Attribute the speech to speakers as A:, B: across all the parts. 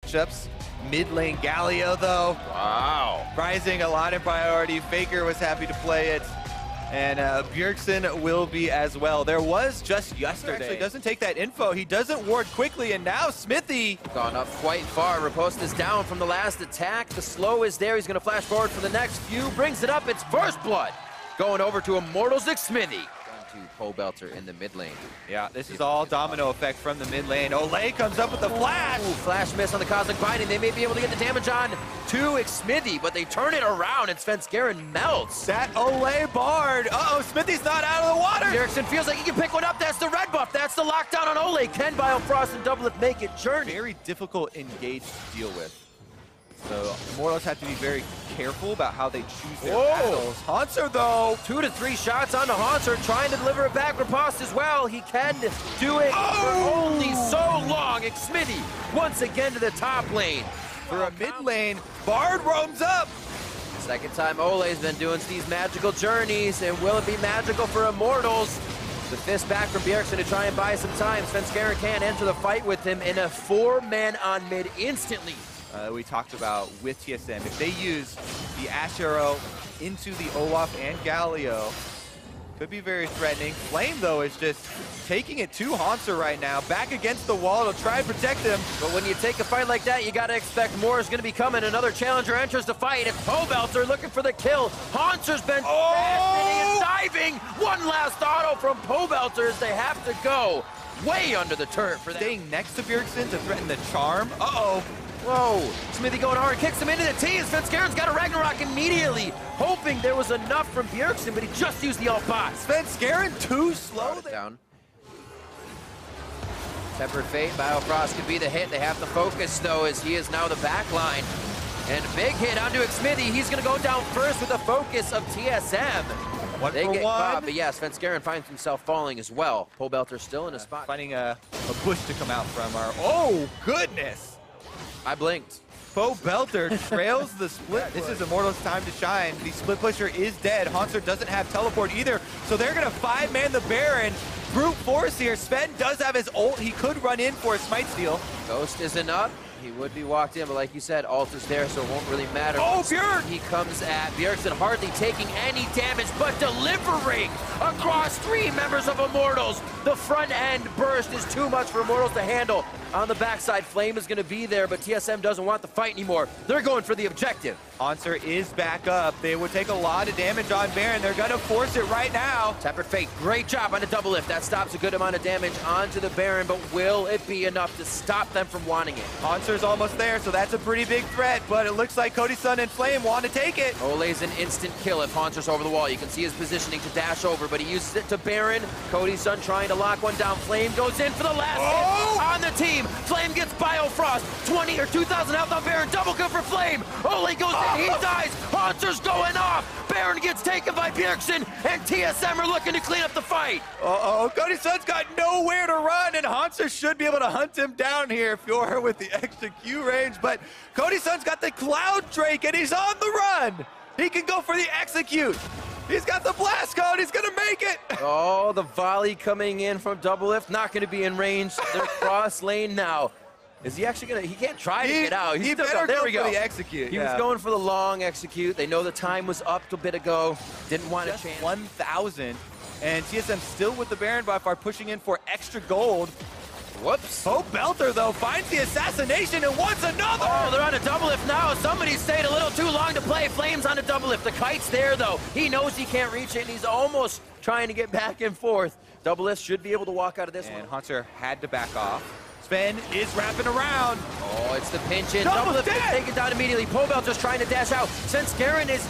A: matchups. Mid lane Galio though.
B: Wow.
A: Rising a lot in priority. Faker was happy to play it. And Bjergsen will be as well. There was just yesterday. Actually doesn't take that info. He doesn't ward quickly, and now Smithy.
B: Gone up quite far. Riposte is down from the last attack. The slow is there. He's going to flash forward for the next few. Brings it up. It's first blood. Going over to Immortals Smithy. To Pobelter in the mid lane.
A: Yeah, this is all domino effect from the mid lane. Olay comes up with the flash.
B: Ooh, flash miss on the Cosmic Binding. They may be able to get the damage on to Smithy, but they turn it around and Svenskeren melts.
A: That Olay bard. Uh-oh, Smithy's not out of the water.
B: Bjergsen feels like he can pick one up. That's the red buff. That's the lockdown on Olay. Can Biofrost and Doublelift make it journey?
A: Very difficult engage to deal with. So Immortals have to be very careful about how they choose their battles. Hauntzer though.
B: 2 to 3 shots onto Hauntzer, trying to deliver it back. Riposte as well. He can do it for only so long. Smithy once again to the top lane.
A: For a mid lane, Bard roams up.
B: Second time Olay's been doing these magical journeys, and will it be magical for Immortals? The fist back from Bjergsen to try and buy some time. Svenskeren can enter the fight with him in a 4-man on mid instantly.
A: We talked about with TSM, if they use the Ash Arrow into the Olaf and Galio, could be very threatening. Flame, though, is just taking it to Hauntzer right now. Back against the wall to try and protect him.
B: But when you take a fight like that, you got to expect more is going to be coming. Another challenger enters the fight. It's Pobelter looking for the kill. Hauntzer's been and diving. One last auto from Pobelter as they have to go way under the turret for that.
A: Staying next to Bjergsen to threaten the charm. Uh-oh.
B: Whoa, Smithy going hard, kicks him into the T, and Svenskeren's got a Ragnarok immediately, hoping there was enough from Bjergsen, but he just used the alt bot.
A: Svenskeren too slow.
B: Down. Tempered Fate, Biofrost could be the hit. They have to focus, though, as he is now the back line. And a big hit onto Smithy. He's going to go down first with the focus of TSM. They get caught, but yeah, Svenskeren finds himself falling as well. Pobelter still in a spot.
A: Finding a bush to come out from our... Oh, goodness.
B: I blinked.
A: Pobelter trails the split. This is Immortals' time to shine. The split pusher is dead. Hauntzer doesn't have teleport either, so they're going to 5-man the Baron. Brute force here. Sven does have his ult. He could run in for a smite steal.
B: Ghost isn't up. He would be walked in, but like you said, ult is there, so it won't really matter.
A: Oh, Bjerg!
B: He comes at Bjergsen, hardly taking any damage, but delivering across 3 members of Immortals. The front end burst is too much for Immortals to handle. On the backside, Flame is going to be there, but TSM doesn't want the fight anymore. They're going for the objective.
A: Hauntzer is back up. They would take a lot of damage on Baron. They're going to force it right now.
B: Tempered Fate, great job on the double lift. That stops a good amount of damage onto the Baron, but will it be enough to stop them from wanting it?
A: Hauntzer's almost there, so that's a pretty big threat, but it looks like Cody Sun and Flame want to take it.
B: Olay's an instant kill if Hauntzer's over the wall. You can see his positioning to dash over, but he uses it to Baron. Cody Sun trying to lock one down. Flame goes in for the last hit on the team. Flame gets Biofrost. 20 or 2,000 health on Baron. Double kill for Flame. Olay goes in. He dies. Hauntzer's going off. Baron gets taken by Bjergsen, and TSM are looking to clean up the fight.
A: Uh-oh, Cody Sun's got nowhere to run, and Hauntzer should be able to hunt him down here if you're with the extra Q range, but Cody Sun's got the Cloud Drake, and he's on the run. He can go for the execute. He's got the blast code. He's gonna make it.
B: Oh, the volley coming in from Doublelift. Not gonna be in range. They're cross lane now. Is he actually gonna? He can't try to get out.
A: He better
B: there
A: go
B: we go.
A: For the execute.
B: He was going for the long execute. They know the time was up a bit ago. Didn't want a chance.
A: 1,000, and TSM still with the Baron buff are pushing in for extra gold.
B: Whoops.
A: Pobelter, though, finds the assassination and wants another.
B: Oh, they're on a double lift now. Somebody stayed a little too long to play. Flames on a double lift. The kite's there, though. He knows he can't reach it, and he's almost trying to get back and forth. Double lift should be able to walk out of this one.
A: And Hauntzer had to back off. Sven is wrapping around.
B: Oh, it's the pinch in. Double lift is taken down immediately. Pobelter's trying to dash out. Svenskeren is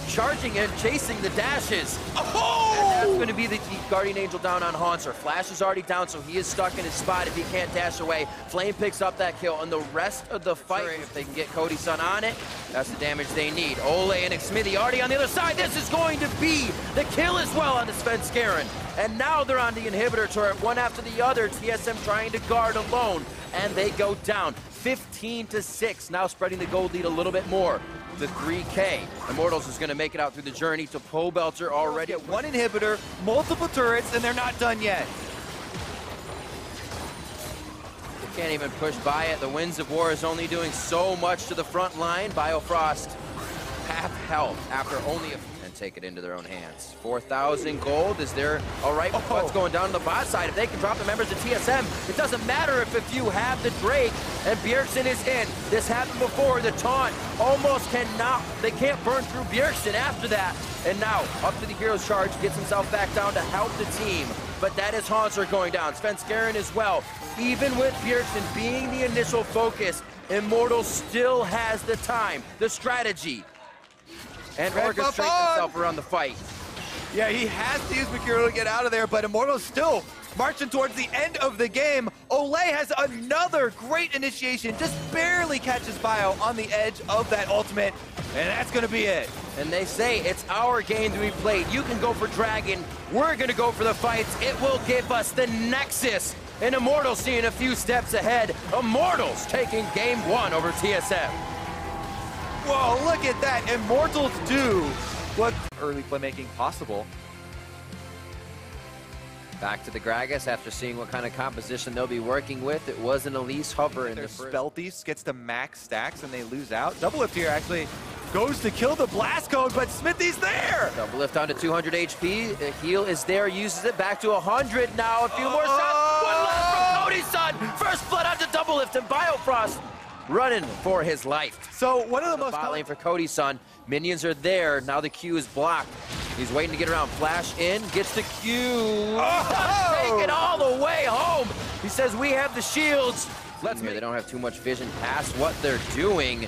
B: charging and chasing the dashes.
A: Oh!
B: And that's going to be the Guardian Angel down on Hauntzer. Flash is already down, so he is stuck in his spot if he can't dash away. Flame picks up that kill, and the rest of the fight, if they can get Cody Sun on it, that's the damage they need. Olay and Smithy already on the other side. This is going to be the kill as well on the Svenskeren. And now they're on the inhibitor turret, one after the other. TSM trying to guard alone, and they go down 15-6. Now spreading the gold lead a little bit more. The 3K. Immortals is going to make it out through the journey to Pobelter already.
A: Get one inhibitor, multiple turrets, and they're not done yet.
B: can't even push by it. The Winds of War is only doing so much to the front line. Biofrost half health after only and take it into their own hands. 4,000 gold. Is there all right? What's going down on the bot side? If they can drop the members of TSM, it doesn't matter if you have the Drake and Bjergsen is in. This happened before. The taunt almost cannot. They can't burn through Bjergsen after that. And now up to the hero's charge, gets himself back down to help the team. But that is Hanser going down. Svenskeren as well. Even with Bjergsen being the initial focus, Immortals still has the time, the strategy, and orchestrate himself around the fight.
A: Yeah, he has to use Mercurial to get out of there, but Immortals still marching towards the end of the game. Olay has another great initiation, just barely catches Bio on the edge of that ultimate, and that's gonna be it.
B: And they say it's our game to be played. You can go for Dragon, we're gonna go for the fights. It will give us the Nexus. And Immortals seeing a few steps ahead. Immortals taking game 1 over TSM.
A: Whoa, look at that. Immortals do what early playmaking possible.
B: Back to the Gragas after seeing what kind of composition they'll be working with. It was an Elise hover in the first.
A: Spelthies gets to max stacks and they lose out. Double Lift here actually goes to kill the blast cone, but Smithy's there.
B: Double Lift down to 200 HP. The heal is there, uses it back to 100 now. A few more shots. One left from Cody's son. First blood onto Double Lift and Biofrost running for his life.
A: So one of the most
B: bot lane for Cody's son. Minions are there. Now the Q is blocked. He's waiting to get around. Flash in, gets the Q. Take it all the way home. He says, we have the shields. They don't have too much vision past what they're doing.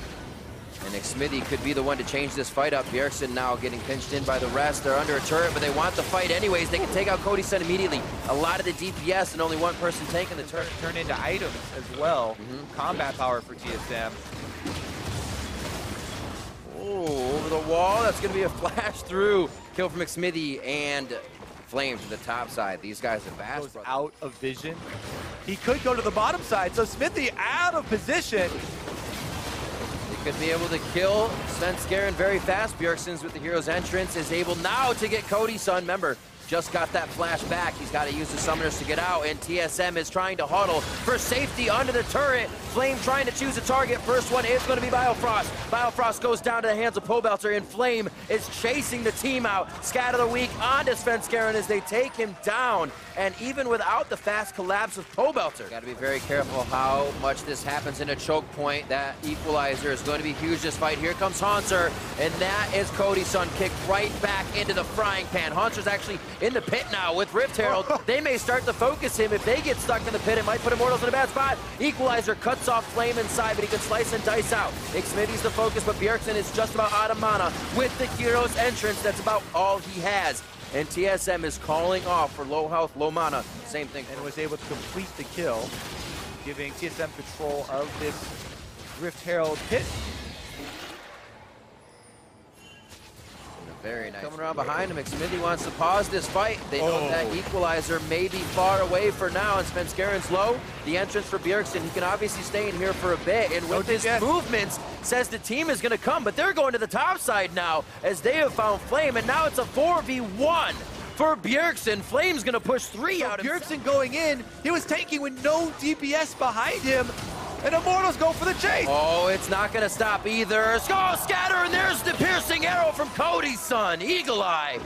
B: And Xmithy could be the one to change this fight up. Bjergsen now getting pinched in by the rest. They're under a turret, but they want the fight anyways. They can take out Cody's son immediately. A lot of the DPS and only one person tanking the turret.
A: Turn into items as well. Combat power for TSM.
B: Oh, over the wall. That's going to be a flash through. Kill from Xmithy and Flame to the top side. These guys are fast.
A: Goes out of vision. He could go to the bottom side, so Smithy out of position.
B: Could be able to kill Svenskeren very fast. Bjergsen's with the hero's entrance is able now to get Cody's son. Remember, just got that flash back. He's got to use the summoners to get out, and TSM is trying to huddle for safety under the turret. Flame trying to choose a target. First one is going to be Biofrost. Biofrost goes down to the hands of Pobelter, and Flame is chasing the team out. Scatter the weak onto Svenskeren as they take him down. And even without the fast collapse of Pobelter, got to be very careful how much this happens in a choke point. That equalizer is going to be huge this fight. Here comes Hanser, and that is Cody's son kicked right back into the frying pan. Hanser's actually in the pit now with Rift Herald. They may start to focus him. If they get stuck in the pit, it might put Immortals in a bad spot. Equalizer cuts off Flame inside, but he can slice and dice out. Xmithy's the focus, but Bjergsen is just about out of mana with the hero's entrance. That's about all he has. And TSM is calling off for low health, low mana. Same thing.
A: And was able to complete the kill, giving TSM control of this Rift Herald pit.
B: Very nice. Coming around behind him, Xmithy wants to pause this fight. They know that equalizer may be far away for now, and Svenskeren's low. The entrance for Bjergsen, he can obviously stay in here for a bit, and with his movements, says the team is going to come, but they're going to the top side now, as they have found Flame, and now it's a 4v1 for Bjergsen. Flame's going to push 3 out.
A: Bjergsen going in, he was tanking with no DPS behind him, and Immortals go for the chase.
B: Oh, it's not going to stop either. Skull scatter, and there's the piercing arrow from Cody's son. Eagle Eye.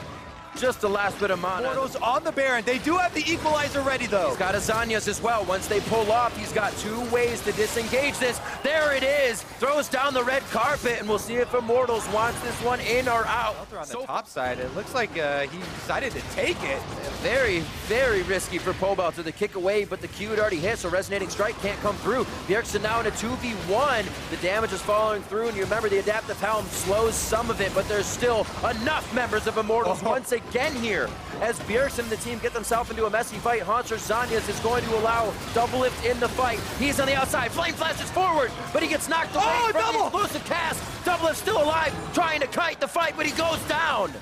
B: Just the last bit of mana.
A: Immortals on the Baron. They do have the equalizer ready, though.
B: He's got Azanias as well. Once they pull off, he's got 2 ways to disengage this. There it is. Throws down the red carpet, and we'll see if Immortals wants this one in or out.
A: On the top side, it looks like he decided to take it.
B: Very, very risky for Pobelter to kick away, but the Q had already hit, so Resonating Strike can't come through. Bjergsen now in a 2v1. The damage is following through, and you remember the Adaptive Helm slows some of it, but there's still enough members of Immortals once again here. As Bjergsen and the team get themselves into a messy fight, Hanser Zanyas is going to allow Double Lift in the fight. He's on the outside. Flame flashes forward, but he gets knocked away from the explosive cast. Double Lift still alive, trying to kite the fight, but he goes down.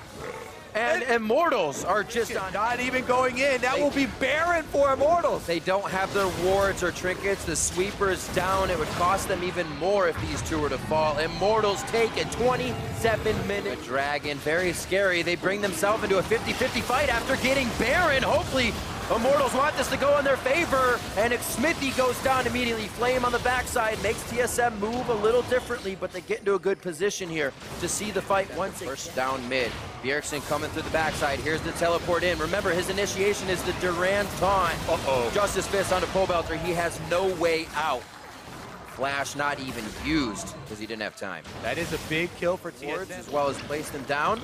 B: And Immortals are just
A: not even going in. That will be barren for Immortals.
B: They don't have their wards or trinkets. The sweeper's down. It would cost them even more if these two were to fall. Immortals take a 27-minute Dragon. Very scary. They bring themselves into a 50-50 fight after getting Baron. Hopefully Immortals want this to go in their favor, and Smithy goes down immediately. Flame on the backside makes TSM move a little differently, but they get into a good position here to see the fight once it first down mid. Bjergsen coming through the backside. Here's the teleport in. Remember, his initiation is the Durant taunt. Justice Fist on the pole belter. He has no way out. Flash not even used because he didn't have time.
A: That is a big kill for TSM.
B: As well as placed him down.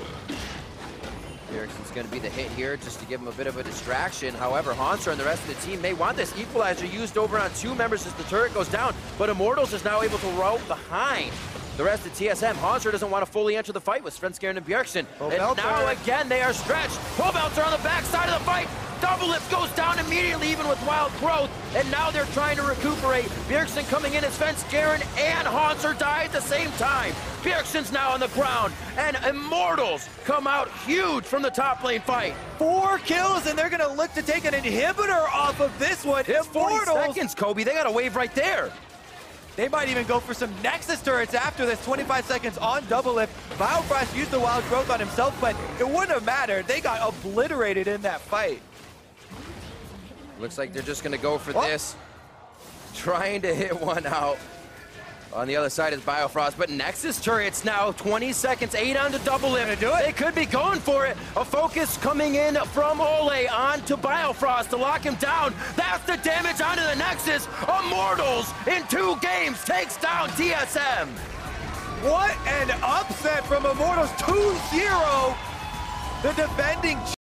B: Bjergsen's going to be the hit here just to give him a bit of a distraction. However, Hanser and the rest of the team, they want this equalizer used over on 2 members as the turret goes down, but Immortals is now able to route behind the rest of TSM. Hanser doesn't want to fully enter the fight with Svenskeren and Bjergsen. And now again, they are stretched. Pole belter on the backside of the fight. Double lift goes down immediately, even with wild growth. And now they're trying to recuperate. Bjergsen coming in as Svenskeren and Hanser die at the same time. Bjergsen's now on the ground, and Immortals come out huge from the top lane fight.
A: 4 kills, and they're gonna look to take an inhibitor off of this one.
B: It's 40 seconds, Kobe. They got a wave right there.
A: They might even go for some Nexus turrets after this. 25 seconds on double lift. Biofrost used the wild growth on himself, but it wouldn't have mattered. They got obliterated in that fight.
B: Looks like they're just gonna go for this. Trying to hit one out. On the other side is Biofrost, but Nexus turrets now, 20 seconds, 8 on the double lift. They could be going for it. A focus coming in from Ole onto Biofrost to lock him down. That's the damage onto the Nexus. Immortals in 2 games takes down TSM.
A: What an upset from Immortals, 2-0. The defending